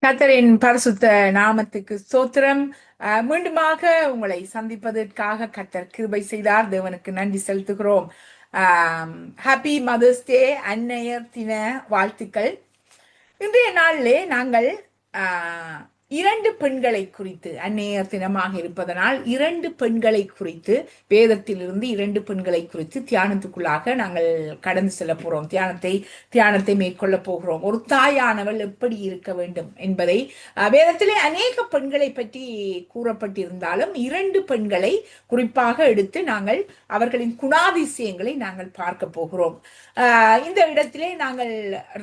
கர்த்தரின் பரிசுத்த நாமத்துக்கு ஸ்தோத்திரம். மீண்டுமாக உங்களை சந்திப்பதற்காக கர்த்தர் கிருபை செய்தார். தேவனுக்கு நன்றி செலுத்துகிறோம். ஹாப்பி மதர்ஸ் டே, அன்னையர் தின வாழ்த்துக்கள். இன்றைய நாளிலே நாங்கள் இரண்டு பெண்களை குறித்து, அந்நேயர் தினமாக இருப்பதனால் இரண்டு பெண்களை குறித்து, வேதத்திலிருந்து இரண்டு பெண்களை குறித்து தியானத்துக்குள்ளாக நாங்கள் கடந்து செல்ல போகிறோம். தியானத்தை மேற்கொள்ள போகிறோம். ஒரு தாயானவள் எப்படி இருக்க வேண்டும் என்பதை வேதத்திலே அநேக பெண்களை பற்றி கூறப்பட்டிருந்தாலும் இரண்டு பெண்களை குறிப்பாக எடுத்து நாங்கள் அவர்களின் குணாதிசயங்களை நாங்கள் பார்க்க போகிறோம். இந்த இடத்திலே நாங்கள்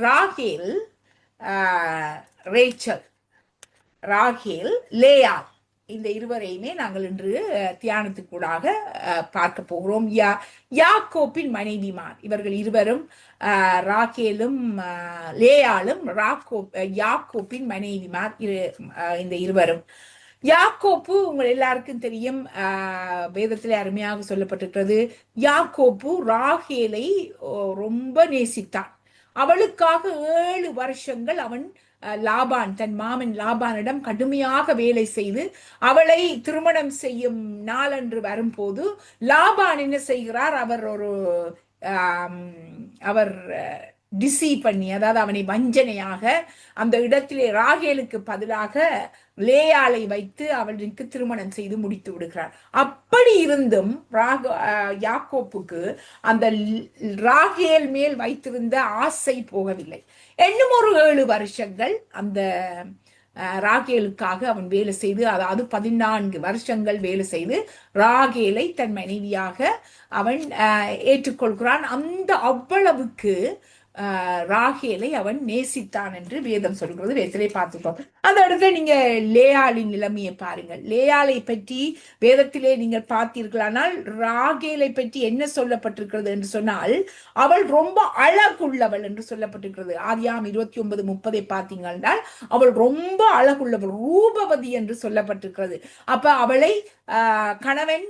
ராகேல், ரேச்சல், ராகேல், லேயாள் இந்த இருவரையுமே நாங்கள் இன்று தியானத்துக்கூடாக பார்க்க போகிறோம். யாக்கோப்பின் மனைவிமார் இவர்கள் இருவரும், ராகேலும் லேயாளும் யாக்கோப்பின் மனைவிமார் இந்த இருவரும். யாக்கோப்பு உங்கள் எல்லாருக்கும் தெரியும், வேதத்திலே அருமையாக சொல்லப்பட்டிருக்கிறது. யாக்கோப்பு ராகேலை ரொம்ப நேசித்தான். அவளுக்காக 7 வருஷங்கள் அவன் லாபான், தன் மாமன் லாபானிடம் கடுமையாக வேலை செய்து அவளை திருமணம் செய்யும் நாளன்று வரும்போது லாபான் என்ன செய்கிறார்? அவர் டிசீவ் பண்ணி, அதாவது அவனை வஞ்சனையாக அந்த இடத்திலே ராகேலுக்கு பதிலாக லேயாளை வைத்து அவளுக்கு திருமணம் செய்து முடித்து விடுகிறார். அப்படி இருந்தும் யாக்கோப்புக்கு அந்த ராகேல் மேல் வைத்திருந்த ஆசை போகவில்லை. இன்னும் ஒரு 7 வருஷங்கள் அந்த ராகேலுக்காக அவன் வேலை செய்து, அதாவது 14 வருஷங்கள் வேலை செய்து ராகேலை தன் மனைவியாக அவன் ஏற்றுக்கொள்கிறான். அந்த அவ்வளவுக்கு ராகேலை அவன் நேசித்தான் என்று வேதம் சொல்கிறது. வேதத்திலே பார்த்துக்கோம். அந்த இடத்துல நீங்க லேயாளின் நிலைமையை பாருங்கள். லேயாளை பற்றி வேதத்திலே நீங்கள் பார்த்தீர்களானால் ராகேலை பற்றி என்ன சொல்லப்பட்டிருக்கிறது என்று சொன்னால், அவள் ரொம்ப அழகுள்ளவள் என்று சொல்லப்பட்டிருக்கிறது. ஆதியாம் 29:30 பார்த்தீங்கன்னா அவள் ரொம்ப அழகுள்ளவள், ரூபவதி என்று சொல்லப்பட்டிருக்கிறது. அப்ப அவளை கணவன்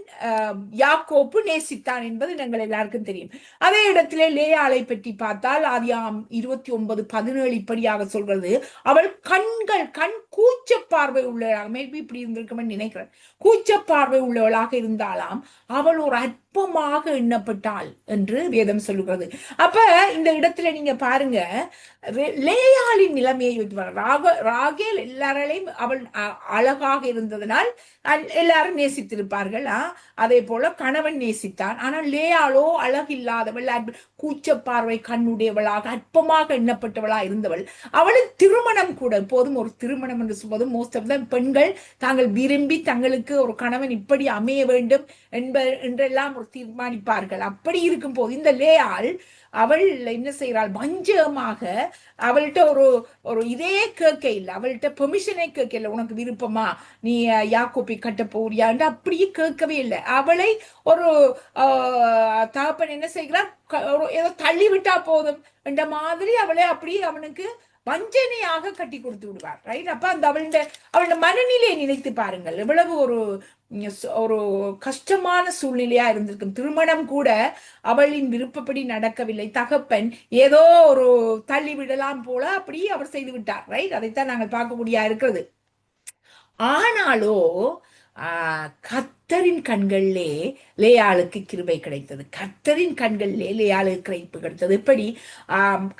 யாக்கோப்பு நேசித்தான் என்பது எங்கள் எல்லாருக்கும் தெரியும். அதே இடத்திலே லேயாளை பற்றி பார்த்தால் ஆதியாம் 29:17 இப்படியாக சொல்றது, அவள் கண் கூச்ச பார்வை உள்ளவளாக, மேபி இப்படி இருந்திருக்குமென்னு நினைக்கிறேன், கூச்ச பார்வை உள்ளவளாக இருந்தாலாம் அவள் ஒரு அற்பமாக எண்ணப்பட்டாள் என்று வேதம் சொல்லுகிறது. அப்ப இந்த இடத்துல நீங்க பாருங்க, லேயாளின் நிலைமையை ராகேல் எல்லாரையும் அவள் அழகாக இருந்ததனால் எல்லாரும் நேசித்திருப்பார்கள். அதே போல கணவன் நேசித்தான். ஆனால் லேயாளோ அழகில்லாதவள், கூச்ச பார்வை கண்ணுடையவளாக அற்பமாக எண்ணப்பட்டவளா இருந்தவள். அவளுக்கு திருமணம் கூட, போதும் ஒரு திருமணம் என்று சொல்வது மோஸ்ட் ஆஃப் த பெண்கள் தாங்கள் விரும்பி தங்களுக்கு ஒரு கணவன் இப்படி அமைய வேண்டும் என்றெல்லாம் ஒரு தீர்மானிப்பார்கள். அப்படி இருக்கும் போது இந்த லேயாள் அவள் என்ன செய்கிறாள்? வஞ்சகமாக அவள்கிட்ட ஒரு இதே கேட்க இல்லை, அவள்கிட்ட பெர்மிஷனே கேட்க இல்லை. உனக்கு விருப்பமா நீ யாக்கோப்பை கட்ட போறியான்னு அப்படியே கேட்கவே இல்லை. அவளை ஒரு தகப்பன் என்ன செய்கிறார்? ஏதோ தள்ளி விட்டா போதும் என்ற மாதிரி அவளை அப்படியே அவனுக்கு வஞ்சனையாக கட்டி கொடுத்து விடுவார். ரைட்? அப்ப அந்த அவளோட மனநிலையை நினைத்து பாருங்கள், எவ்வளவு ஒரு கஷ்டமான சூழ்நிலையா இருந்திருக்கும். திருமணம் கூட அவளின் விருப்பப்படி நடக்கவில்லை. தகப்பன் ஏதோ ஒரு தள்ளி விடலாம் போல அப்படி அவர் செய்து விட்டார். ரைட்? அதைத்தான் நாங்கள் பார்க்கக்கூடிய இருக்கிறது. ஆனாலோ கர்த்தரின் கண்களிலே லேயாளுக்கு கிருபை கிடைத்தது. கர்த்தரின் கண்களிலே லேயாளுக்கு கிருபை கிடைத்தது. எப்படி?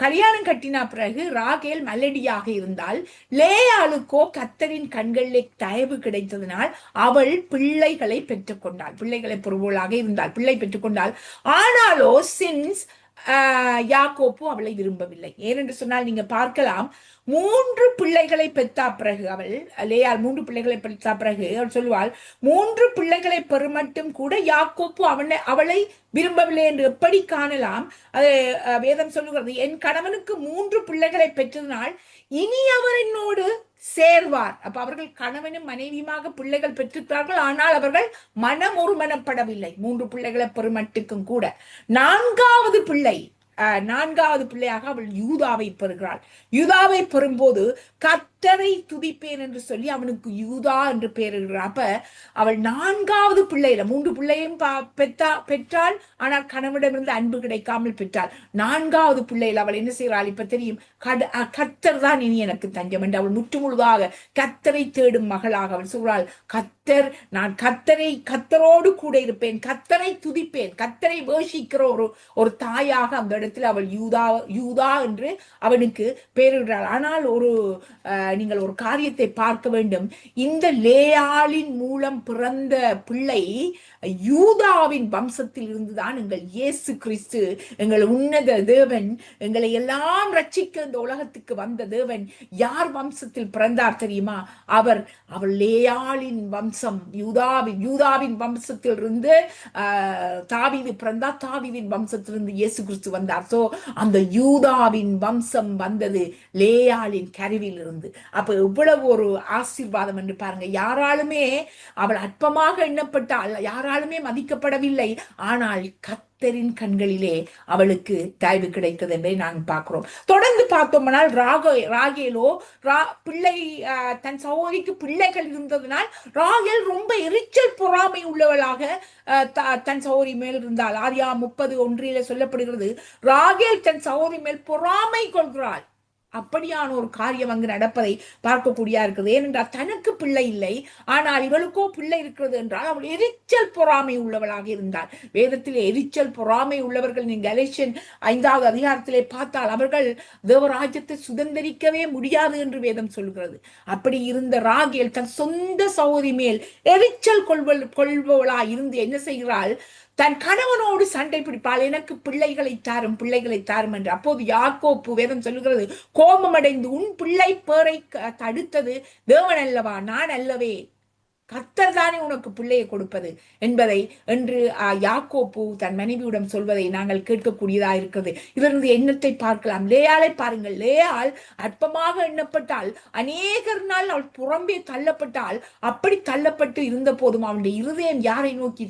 கல்யாணம் கட்டின பிறகு ராகேல் மலடியாக இருந்தால், லேயாளுக்கோ கர்த்தரின் கண்களிலே தயவு கிடைத்ததனால் அவள் பிள்ளைகளை பெற்றுக்கொண்டாள். பிள்ளைகளை பொறுப்போலாக இருந்தாள், பிள்ளை பெற்றுக்கொண்டாள். ஆனாலோ சின்ஸ் யாக்கோப்பு அவளை விரும்பவில்லை. ஏனென்று சொன்னால் நீங்க பார்க்கலாம், 3 பிள்ளைகளை பெற்றா பிறகு லேயாள் 3 பிள்ளைகளை பெற்றா பிறகு அவள் சொல்லுவாள், 3 பிள்ளைகளை பெருமட்டும் கூட யாக்கோப்பு அவளை விரும்பவில்லை என்று எப்படி காணலாம்? அது வேதம் சொல்லுகிறது, என் கணவனுக்கு 3 பிள்ளைகளை பெற்றதனால் இனி அவர் என்னோடு சேர்வார். அப்ப அவர்கள் கணவனும் மனைவியுமாக பிள்ளைகள் பெற்றிருக்கிறார்கள். ஆனால் அவர்கள் மனம் ஒருமனப்படவில்லை. 3 பிள்ளைகளை பெருமட்டுக்கும் கூட 4வது பிள்ளையாக அவள் யூதாவை பெறுகிறாள். யூதாவை பெறும்போது கர்த்தரை துதிப்பேன் என்று சொல்லி அவனுக்கு யூதா என்று பெயரிடுகிறார். அப்ப அவள் 4வது பிள்ளையில 3 பிள்ளையும் பெற்றாள். ஆனால் கணவனிடமிருந்து அன்பு கிடைக்காமல் பெற்றாள். 4வது பிள்ளையில் அவள் என்ன செய்கிறாள்? இப்ப தெரியும், கர்த்தர் தான் இனி எனக்கு தஞ்சம் என்று அவள் முற்றுமுழுதாக கர்த்தரை தேடும் மகளாக அவள் சொல்றாள். கர்த்தர், நான் கர்த்தரோடு கூட இருப்பேன், கர்த்தரை துதிப்பேன், கர்த்தரை வேஷிக்கிற ஒரு தாயாக அந்த இடத்துல அவள் யூதா என்று அவனுக்கு பெயரிடுறாள். ஆனால் நீங்கள் ஒரு காரியத்தை பார்க்க வேண்டும். இந்த லேயாளின் மூலம் பிறந்த பிள்ளை யூதாவின் வம்சத்தில் இருந்துதான் எங்கள் இயேசு கிறிஸ்து, எங்கள் உன்னத தேவன், எங்களை எல்லாம் ரட்சிக்க இந்த உலகத்துக்கு வந்த தேவன் யார் வம்சத்தில் பிறந்தார் தெரியுமா? அவள் லேயாளின் வம்சம், யூதாவின் வம்சத்தில் இருந்து தாவீது பிறந்தார். தாவீதின் வம்சத்திலிருந்து இயேசு கிறிஸ்து வந்தார். சோ அந்த யூதாவின் வம்சம் வந்தது லேயாளின் கருவில் இருந்து. அப்ப எவ்வளவு ஒரு ஆசீர்வாதம் என்று பாருங்க. யாராலுமே அவள் அற்பமாக எண்ணப்பட்டால், யாராலுமே மதிக்கப்படவில்லை. ஆனால் கர்த்தரின் கண்களிலே அவளுக்கு தயவு கிடைத்தது என்பதை நாங்கள் பார்க்கிறோம். தொடர்ந்து பார்த்தோம்னால் ராகேலோ பிள்ளை, தன் சகோதரிக்கு பிள்ளைகள் இருந்ததனால் ராகேல் ரொம்ப எரிச்சல் பொறாமை உள்ளவளாக தன் சகோதரி மேல் இருந்தாள். ஆதியா 30:1 சொல்லப்படுகிறது, ராகேல் தன் சகோதரி மேல் பொறாமை கொள்கிறாள். அப்படியான ஒரு காரியம் அங்கு நடப்பதை பார்க்கக்கூடியா இருக்குது. ஏனென்றால் தனக்கு பிள்ளை இல்லை, ஆனால் இவளுக்கோ பிள்ளை இருக்கிறது என்றால் அவள் எரிச்சல் பொறாமை உள்ளவளாக இருந்தாள். வேதத்திலே எரிச்சல் பொறாமை உள்ளவர்கள் நீங்க கலேசியர் 5வது அதிகாரத்திலே பார்த்தால் அவர்கள் தேவராஜ்யத்தை சுதந்திரிக்கவே முடியாது என்று வேதம் சொல்கிறது. அப்படி இருந்த ராகேல் தன் சொந்த சகோதரி மேல் எரிச்சல் கொள்பவளா இருந்து என்ன செய்கிறாள்? தன் கணவனோடு சண்டை பிடிப்பாள். எனக்கு பிள்ளைகளை தாரும் என்று. அப்போது யாக்கோப்பு வேதம் சொல்லுகிறது, கோபமடைந்து உன் பிள்ளை பேரை தடுத்தது தேவன் அல்லவா, நான் அல்லவே, கர்த்தர் தானே உனக்கு பிள்ளையை கொடுப்பது என்பதை என்று யாக்கோப்பு தன் மனைவியிடம் சொல்வதை நாங்கள் கேட்கக்கூடியதா இருக்கிறது. இதிலிருந்து எண்ணத்தை பார்க்கலாம். லேயாளை பாருங்கள். லேயாள் அற்பமாக எண்ணப்பட்டால், அநேகர் நாள் அவள் புறம்பே தள்ளப்பட்டால். அப்படி தள்ளப்பட்டு இருந்த போதும் அவனுடைய இருதயம் யாரை நோக்கி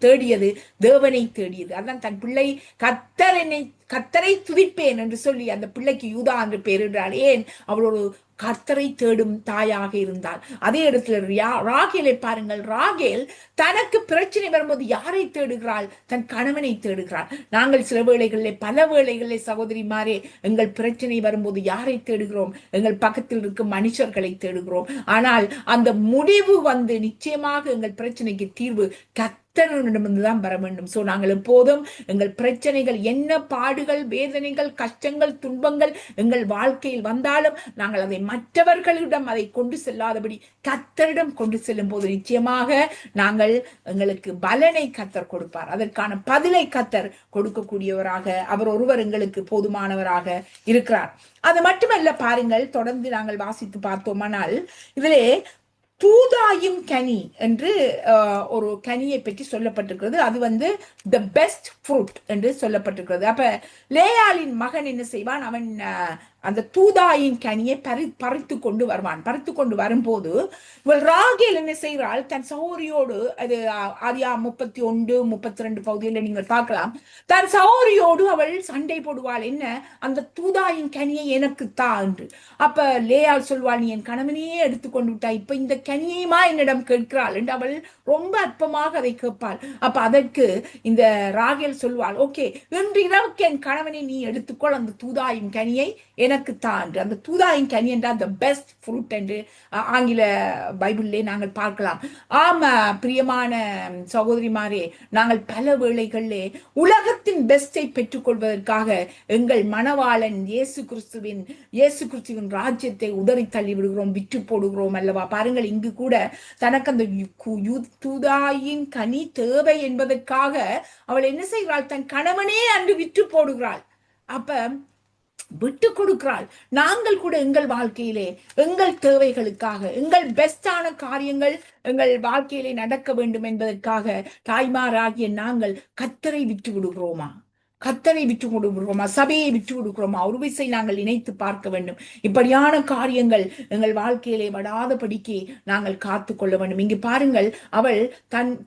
தேடியது? தேவனை தேடியது. அதான் தன் பிள்ளை கர்த்தரை துதிப்பேன் என்று சொல்லி அந்த பிள்ளைக்கு யூதா என்று பெயரிடுறாள். ஏன்? அவள் ஒரு கர்த்தரை தேடும் தாயாக இருந்தாள். அதே இடத்துல ராகேலை பாருங்கள். ராகேல் தனக்கு பிரச்சனை வரும்போது யாரை தேடுகிறாள்? தன் கணவனை தேடுகிறாள். நாங்கள் சில வேளைகளிலே, பல வேளைகளிலே சகோதரிமாரே, எங்கள் பிரச்சனை வரும்போது யாரை தேடுகிறோம்? எங்கள் பக்கத்தில் இருக்கும் மனுஷர்களை தேடுகிறோம். ஆனால் அந்த முடிவு நிச்சயமாக எங்கள் பிரச்சனைக்கு தீர்வு கர்த்தரிடமிருந்துதான் வர வேண்டும். சோ நாங்கள் எப்போதும் எங்கள் பிரச்சனைகள் என்ன, பாடுகள், வேதனைகள், கஷ்டங்கள், துன்பங்கள் எங்கள் வாழ்க்கையில் வந்தாலும் நாங்கள் அதை மற்றவர்களிடம் அதை கொண்டு செல்லாதபடி கர்த்தரிடம் கொண்டு செல்லும் போது நிச்சயமாக எங்களுக்கு பலனை கர்த்தர் கொடுப்பார். அதற்கான பதிலை கர்த்தர் கொடுக்கக்கூடியவராக அவர் ஒருவர் எங்களுக்கு போதுமானவராக இருக்கிறார். அது மட்டுமல்ல பாருங்கள், தொடர்ந்து நாங்கள் வாசித்து பார்த்தோமானால் இதிலே தூதாயும் கனி என்று ஒரு கனியை பற்றி சொல்லப்பட்டிருக்கிறது. அது த பெஸ்ட் ஃப்ரூட் என்று சொல்லப்பட்டிருக்கிறது. அப்ப லேயாளின் மகன் என்ன செய்வான்? அவன் அந்த தூதாயின் கனியை பறித்து கொண்டு வருவான். பறித்து கொண்டு வரும்போது இவள் ராகேல் என்ன செய்கிறாள்? தன் சகோதரியோடு, அது ஆதியா 31-32 பகுதியில் நீங்கள் பார்க்கலாம், தன் சகோதரியோடு அவள் சண்டை போடுவாள். என்ன? அந்த தூதாயின் கனியை எனக்கு தா என்று. அப்ப லேயாள் சொல்வாள், நீ என் கணவனையே எடுத்துக்கொண்டு விட்டாய், இப்ப இந்த கனியையுமா என்னிடம் கேட்கிறாள் என்று அவள் ரொம்ப அற்பமாக அதை கேட்பாள். அப்ப அதற்கு இந்த ராகேல் சொல்வாள், ஓகே, இன்று இரவுக்கு என் கணவனை நீ எடுத்துக்கொள், அந்த தூதாயின் கனியை எனக்கு தான். அந்த தூதாயின் கனி என்றால் the best fruit என்று ஆங்கில பைபிளிலே நாங்கள் பார்க்கலாம். ஆமா பிரியமான சகோதரிமாரே, நாங்கள் பல வேளைகளிலே உலகத்தின் பெஸ்டை பெற்றுக்கொள்வதற்காக எங்கள் மணவாளன் இயேசு கிறிஸ்துவின் ராஜ்யத்தை உதறி தள்ளி விடுகிறோம், விற்று போடுகிறோம் அல்லவா? பாருங்கள், இங்கு கூட தனக்கு அந்த தூதாயின் கனி தேவை என்பதற்காக அவள் என்ன செய்கிறாள்? தன் கணவனே அன்று விற்று போடுகிறாள். அப்ப விட்டு கொடுக்கிறாள். நாங்கள் கூட எங்கள் வாழ்க்கையிலே எங்கள் தேவைகளுக்காக, எங்கள் பெஸ்டான காரியங்கள் எங்கள் வாழ்க்கையிலே நடக்க வேண்டும் என்பதற்காக தாய்மாராகிய நாங்கள் கர்த்தரை விட்டு விடுகிறோமா? கத்தரை விட்டு கொடுக்கிறோமா, சபையை விட்டு கொடுக்கிறோமா? ஒரு விசை நாங்கள் நினைத்து பார்க்க வேண்டும். இப்படியான காரியங்கள் எங்கள் வாழ்க்கையிலே வடாதபடிக்கு நாங்கள் காத்து கொள்ள வேண்டும். இங்கு பாருங்கள், அவள்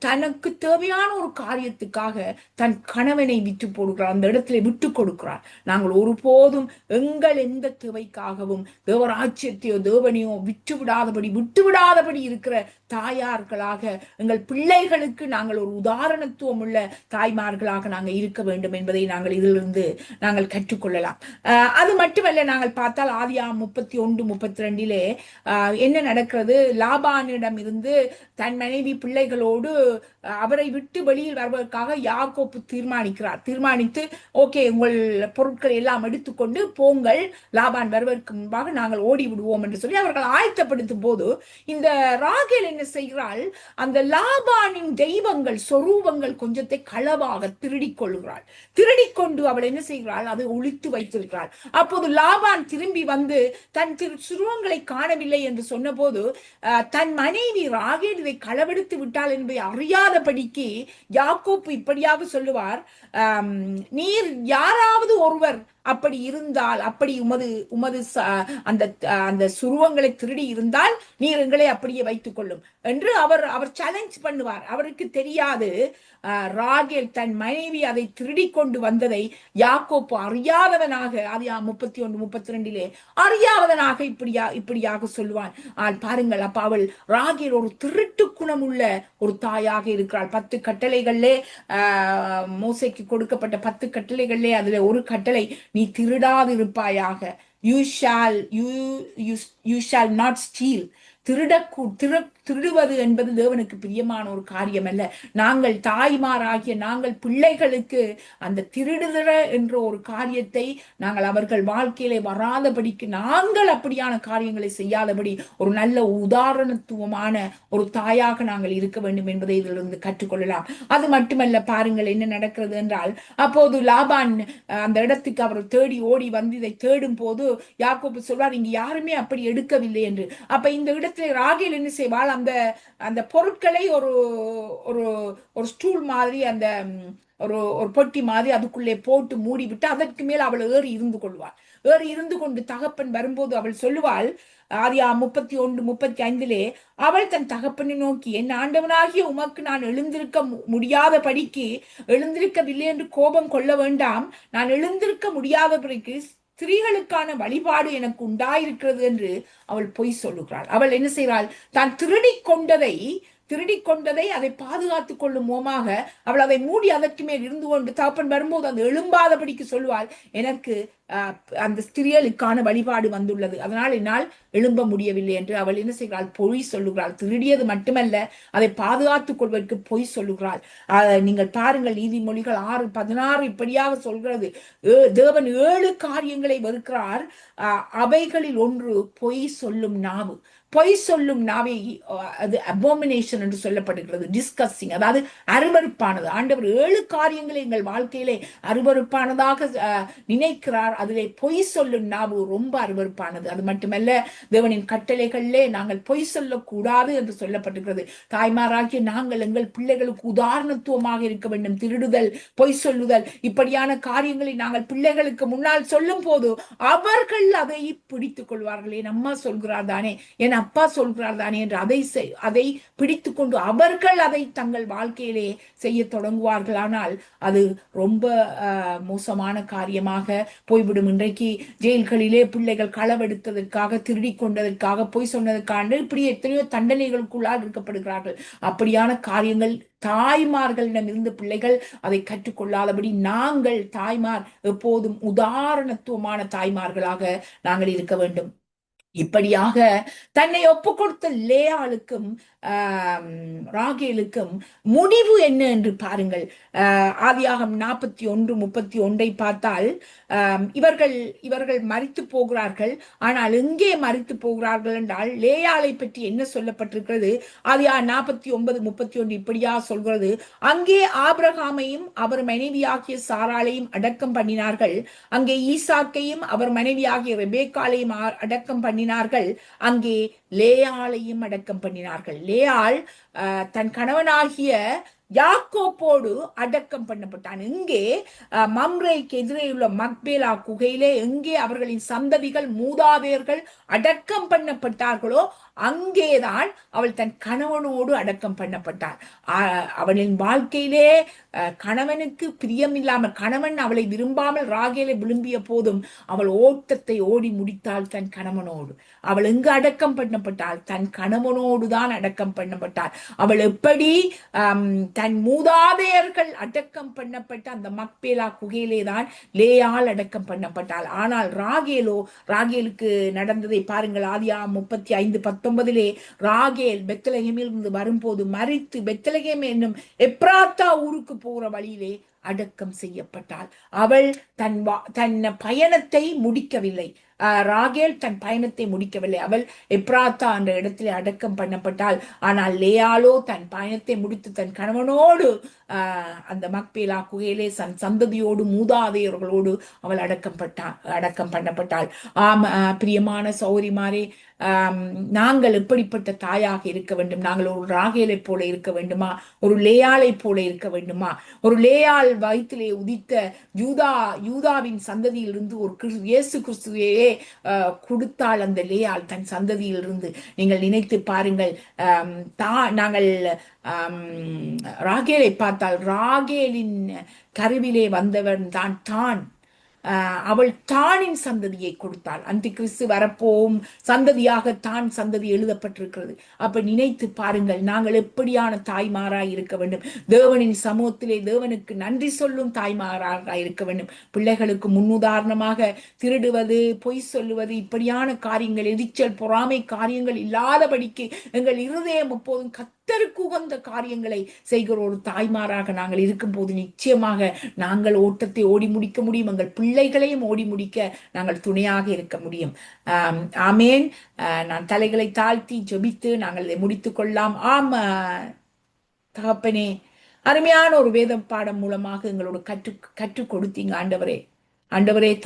தனக்கு தேவையான ஒரு காரியத்துக்காக தன் கணவனை விட்டு போடுகிறார், அந்த இடத்துல விட்டு கொடுக்கிறார். நாங்கள் ஒருபோதும் எங்கள் எந்த தேவைக்காகவும் தேவராட்சியத்தையோ தேவனையோ விட்டு விடாதபடி இருக்கிற தாயார்களாக எங்கள் பிள்ளைகளுக்கு நாங்கள் ஒரு உதாரணத்துவம் உள்ள தாய்மார்களாக நாங்கள் இருக்க வேண்டும் என்பதை நாங்கள் இதிலிருந்து நாங்கள் கற்றுக்கொள்ளலாம். அது மட்டுமல்ல, நாங்கள் பார்த்தால் ஆதியாகமம் 31:32 என்ன நடக்கிறது? லாபானிடம் இருந்து தன் மனைவி பிள்ளைகளோடு அவரை விட்டு வெளியில் வருவதற்காக யாக்கோப்பு தீர்மானித்து ஓகே, உங்கள் பொருட்களை எல்லாம் எடுத்துக்கொண்டு போங்கள், லாபான் வருவதற்கு முன்பாக நாங்கள் ஓடி விடுவோம் என்று சொல்லி அவர்கள் ஆயத்தப்படுத்தும் போது இந்த ராகேல் என்ன செய்கிறாள்? அந்த லாபானின் தெய்வங்கள் சொரூபங்கள் கொஞ்சத்தை களவாக திருடிக்கொண்டு அவள் என்ன செய்கிறாள்? அதை ஒளித்து வைத்திருக்கிறாள். அப்போது லாபான் திரும்பி வந்து தன் சுருவங்களை காணவில்லை என்று சொன்ன போது தன் மனைவி ராகேல் இதை களவெடுத்து விட்டாள் என்பதை அறியாதபடிக்கு யாக்கோப்பு இப்படியாக சொல்லுவார், நீர் யாராவது ஒருவர் அப்படி இருந்தால், அப்படி உமது அந்த சுருவங்களை திருடி இருந்தால் நீர் எங்களை அப்படியே வைத்துக் கொள்ளும் என்று அவர் சேலஞ்ச் பண்ணுவார். அவருக்கு தெரியாது ராகேல் தன் மனைவி அதை திருடி கொண்டு வந்ததை யாக்கோப்பு அறியாதவனாக, அது 31:32 அறியாதவனாக இப்படியாக சொல்லுவான். பாருங்கள், அப்ப அவள் ராகேல் ஒரு திருட்டு குணம் உள்ள ஒரு தாயாக இருக்கிறாள். 10 கட்டளைகளிலே மோசேக்கு கொடுக்கப்பட்ட 10 கட்டளைகளிலே அதுல ஒரு கட்டளை, நீ திருடாதிருப்பாயாக. You shall not steal. திருடுவது என்பது தேவனுக்கு பிரியமான ஒரு காரியம் அல்ல. நாங்கள் தாய்மாராகிய நாங்கள் பிள்ளைகளுக்கு அந்த திருடுதற என்ற ஒரு காரியத்தை நாங்கள் அவர்கள் வாழ்க்கையிலே வராதபடிக்கு நாங்கள் அப்படியான காரியங்களை செய்யாதபடி ஒரு நல்ல உதாரணத்துவமான ஒரு தாயாக நாங்கள் இருக்க வேண்டும் என்பதை இதிலிருந்து கற்றுக்கொள்ளலாம். அது மட்டுமல்ல, பாருங்கள் என்ன நடக்கிறது என்றால், அப்போது லாபான் அந்த இடத்துக்கு அவர் தேடி ஓடி வந்து இதை தேடும் போது யாக்கோபு சொல்வார், இங்கு யாருமே அப்படி எடுக்கவில்லை என்று. அப்ப இந்த இடத்துல ராகேல் என்ன செய்வாள்? அந்த பொருட்களை ஒரு ஸ்டூல் மாதிரி, அந்த ஒரு பொட்டி மாதிரி அதுக்குள்ளே போட்டு மூடிவிட்டு அதற்கு மேல் அவள் ஏறி இருந்து கொண்டு தகப்பன் வரும்போது அவள் சொல்லுவாள், ஆதியாகமம் 31:35 அவள் தன் தகப்பனை நோக்கி, என் ஆண்டவனாகிய உமக்கு நான் எழுந்திருக்கவில்லை என்று கோபம் கொள்ள வேண்டாம். நான் எழுந்திருக்க முடியாதபடிக்கு ஸ்திரீகளுக்கான வழிபாடு எனக்கு உண்டாயிருக்கிறது என்று அவள் பொய் சொல்லுகிறாள். அவள் என்ன செய்கிறாள்? தான் திருடி கொண்டதை அதை பாதுகாத்துக் கொள்ளும் மூலமாக அவள் அதை மூடி அதற்கு மேல் இருந்து கொண்டு தகப்பன் வரும்போது அந்த எழும்பாதபடிக்கு சொல்லுவாள், எனக்கு அந்த ஸ்திரீகளுக்கான வழிபாடு வந்துள்ளது, அதனால் என்னால் எழும்ப முடியவில்லை என்று அவள் என்ன செய்கிறாள்? பொய் சொல்லுகிறாள். திருடியது மட்டுமல்ல, அதை பாதுகாத்துக் கொள்வதற்கு பொய் சொல்லுகிறாள். நீங்கள் பாருங்கள், நீதிமொழிகள் 6:16 இப்படியாக சொல்கிறது, தேவன் 7 காரியங்களை வெறுக்கிறார், அவைகளில் ஒன்று பொய் சொல்லும் நாவு. பொய் சொல்லும் நாவை அது அபோமினேஷன் என்று சொல்லப்படுகிறது, டிஸ்கஸ்டிங், அதாவது அருவருப்பானது. ஆண்டவர் 7 காரியங்களை எங்கள் வாழ்க்கையிலே அருவருப்பானதாக நினைக்கிறார். அதிலே பொய் சொல்லும் நாவு ரொம்ப அருவருப்பானது. அது மட்டுமல்ல, தேவனின் கட்டளைகளிலே நாங்கள் பொய் சொல்லக்கூடாது என்று சொல்லப்பட்டிருக்கிறது. தாய்மாராகிய நாங்கள் எங்கள் பிள்ளைகளுக்கு உதாரணத்துவமாக இருக்க வேண்டும். திருடுதல், பொய் சொல்லுதல், இப்படியான காரியங்களை நாங்கள் பிள்ளைகளுக்கு முன்னால் சொல்லும் போது அவர்கள் அதை பிடித்துக் கொள்வார்கள். என் அம்மா சொல்கிறார் தானே, என் அப்பா சொல்கிறார் தானே என்று அதை பிடித்து கொண்டு அவர்கள் அதை தங்கள் வாழ்க்கையிலே செய்ய தொடங்குவார்கள். ஆனால் அது ரொம்ப மோசமான காரியமாக போய்விடும். இன்றைக்கு ஜெயில்களிலே பிள்ளைகள் களவெடுத்ததற்காக, திருடி கொண்டதற்காக, பொய் சொன்னதற்காக இப்படி எத்தனையோ தண்டனைகளுக்குள்ளாக இருக்கப்படுகிறார்கள். அப்படியான காரியங்கள் தாய்மார்களிடம் இருந்து பிள்ளைகள் அதை கற்றுக்கொள்ளாதபடி நாங்கள் தாய்மார் எப்போதும் உதாரணத்துவமான தாய்மார்களாக நாங்கள் இருக்க வேண்டும். இப்படியாக தன்னை ஒப்பு கொடுத்த லேயாளுக்கும் ராகேலுக்கும் முடிவு என்ன என்று பாருங்கள். ஆதியாகமம் 41:31 பார்த்தால் இவர்கள் மரித்து போகிறார்கள். ஆனால் எங்கே மரித்து போகிறார்கள் என்றால், லேயாளை பற்றி என்ன சொல்லப்பட்டிருக்கிறது? ஆதியாகமம் 49:31 இப்படியா சொல்கிறது, அங்கே ஆபிரகாமையும் அவர் மனைவியாகிய சாராளையும் அடக்கம் பண்ணினார்கள். அங்கே ஈசாக்கையும் அவர் மனைவியாகிய ரெபேக்காளையும் அடக்கம் பண்ணினார்கள். அங்கே லேயாளையும் அடக்கம் பண்ணினார்கள். லேயாள் தன் கணவனாகிய யாக்கோப்போடு அடக்கம் பண்ணப்பட்டான். இங்கே மம்ரேக்கு எதிரே உள்ள மக்பேலா குகையிலே எங்கே அவர்களின் சந்ததிகள் மூதாதையர்கள் அடக்கம் பண்ணப்பட்டார்களோ அங்கேதான் அவள் தன் கணவனோடு அடக்கம் பண்ணப்பட்டாள். அவளின் வாழ்க்கையிலே கணவனுக்கு பிரியம் இல்லாமல், கணவன் அவளை விரும்பாமல் ராகேலை விரும்பிய போதும் அவள் ஓட்டத்தை ஓடி முடித்தாள் தன் கணவனோடு. அவள் எங்கு அடக்கம் பண்ணப்பட்டாள்? தன் கணவனோடு தான் அடக்கம் பண்ணப்பட்டாள். அவள் எப்படி தன் மூதாதையர்கள் அடக்கம் பண்ணப்பட்ட அந்த மக்பேலா குகையிலே தான் லேயால் அடக்கம் பண்ணப்பட்டாள். ஆனால் ராகேலுக்கு நடந்ததை பாருங்கள். ஆதியாகமம் 35:19 ராகேல் பெத்லகேமில் இருந்து வரும்போது மரித்து பெத்லகேம் என்னும் எப்ராத்தா ஊருக்கு போகிற வழியிலே அடக்கம் செய்யப்பட்டாள். அவள் தன் பயணத்தை முடிக்கவில்லை. ராகேல் தன் பயணத்தை முடிக்கவில்லை. அவள் எப்ராத்தா என்ற இடத்திலே அடக்கம் பண்ணப்பட்டாள். ஆனால் லேயாளோ தன் பயணத்தை முடித்து தன் கணவனோடு அந்த மக்பேலா குகையிலே சந்ததியோடு மூதாதையர்களோடு அவள் அடக்கம் பண்ணப்பட்டாள். பிரியமான சௌரிமாரே, நாங்கள் எப்படிப்பட்ட தாயாக இருக்க வேண்டும்? நாங்கள் ஒரு ராகேலை போல இருக்க வேண்டுமா? ஒரு லேயாளை போல இருக்க வேண்டுமா? ஒரு லேயாள் வயிற்றிலே உதித்த யூதாவின் சந்ததியில் இருந்து ஒரு இயேசு கிறிஸ்துவையே கொடுத்தாள் அந்த லேயாள் தன் சந்ததியில் இருந்து. நீங்கள் நினைத்து பாருங்கள். நாங்கள் ராகேலை பார்த்தால் ராகேலின் கருவிலே வந்தவன் தான் அவள் தானின் சந்ததியை கொடுத்தாள். அந்தி கிறிஸ்து வரப்போவும் சந்ததியாக தான் சந்ததி எழுதப்பட்டிருக்கிறது. அப்ப நினைத்து பாருங்கள், நாங்கள் எப்படியான தாய்மாராய் இருக்க வேண்டும்? தேவனின் சமூகத்திலே தேவனுக்கு நன்றி சொல்லும் தாய்மாராக இருக்க வேண்டும். பிள்ளைகளுக்கு முன்னுதாரணமாக திருடுவது, பொய் சொல்லுவது, இப்படியான காரியங்கள், எரிச்சல், பொறாமை காரியங்கள் இல்லாதபடிக்கு எங்கள் இருதயம் எப்போதும் கர்த்தருக்கு உகந்த காரியங்களை செய்கிற ஒரு தாய்மாராக நாங்கள் இருக்கும் போது நிச்சயமாக நாங்கள் ஓட்டத்தை ஓடி முடிக்க முடியும். எங்கள் பிள்ளைகளையும் ஓடி முடிக்க நாங்கள் துணையாக இருக்க முடியும். ஆமேன். நான் தலைகளை தாழ்த்தி ஜெபித்து நாங்கள் இதை முடித்துக் கொள்ளலாம். தகப்பனே, அருமையான ஒரு வேத பாடம் மூலமாக எங்களோட கற்றுக் கொடுத்தீங்க ஆண்டவரே.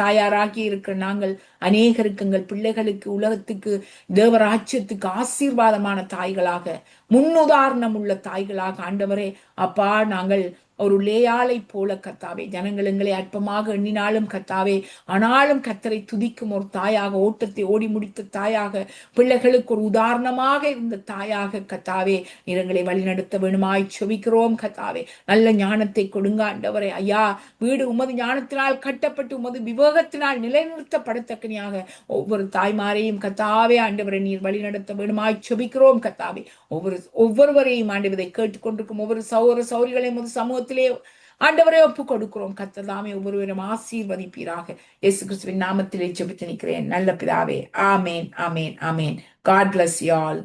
தாயாராகி இருக்கிற நாங்கள் அநேகருக்கு, எங்கள் பிள்ளைகளுக்கு, உலகத்துக்கு, தேவராஜ்யத்துக்கு ஆசீர்வாதமான தாய்களாக, முன்னுதாரணம் உள்ள தாய்களாக ஆண்டவரே அப்பா, நாங்கள் ஒரு லேயாளை போல கர்த்தாவே, ஜனங்கள் எங்களை அற்பமாக எண்ணினாலும் கர்த்தாவே, ஆனாலும் கர்த்தரை துதிக்கும் ஒரு தாயாக, ஓட்டத்தை ஓடி முடித்த தாயாக, பிள்ளைகளுக்கு ஒரு உதாரணமாக இருந்த தாயாக கர்த்தாவே எங்களை வழிநடத்த வேணுமாய் செபிக்கிறோம் கர்த்தாவே. நல்ல ஞானத்தை கொடுங்க ஆண்டவரே. ஐயா, வீடு உமது ஞானத்தினால் கட்டப்பட்டு உமது விவேகத்தினால் நிலைநிறுத்தப்படத்தக்கனியாக ஒவ்வொரு தாய்மாரையும் கர்த்தாவே ஆண்டவரை நீர் வழிநடத்த வேணுமாய் செபிக்கிறோம் கர்த்தாவே. ஒவ்வொருவரையும் ஆண்டவரை கேட்டுக்கொண்டிருக்கும் ஒவ்வொரு சௌரிகளையும் ஒரு சமூகத்திலே ஆண்டவரை ஒப்பு கொடுக்கிறோம். கர்த்தர் தாமே ஒவ்வொருவரும் ஆசீர்வதிப்பீராக. இயேசு கிறிஸ்துவின் நாமத்திலே ஜெபித்து நிற்கிறேன் நல்ல பிதாவே. ஆமேன், ஆமேன், ஆமேன். God bless you all.